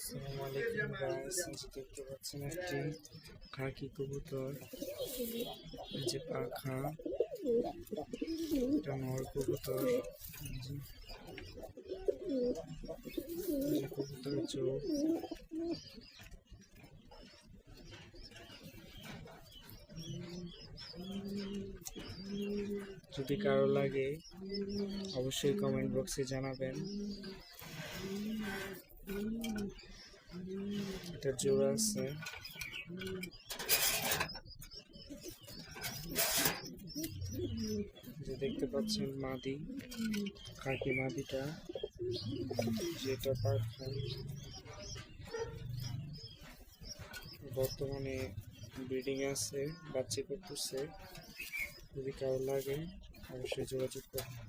আসসালামু আলাইকুম গাইস, দেখতে পাচ্ছেন একটি খাকি কবুতর, এই যে পাখা, এটা নর কবুতর, কবুতরের চোখ। যদি কারো লাগে অবশ্যই কমেন্ট বক্সে জানাবেন। এটা জোড়া আছে, যে দেখতে পাচ্ছেন মাদি, খাকি মাদিটা, যেটা পাখা। বর্তমানে ব্রিডিং আছে, বাচ্চা করতেছে। যদি কারো লাগে অবশ্যই যোগাযোগ করুন।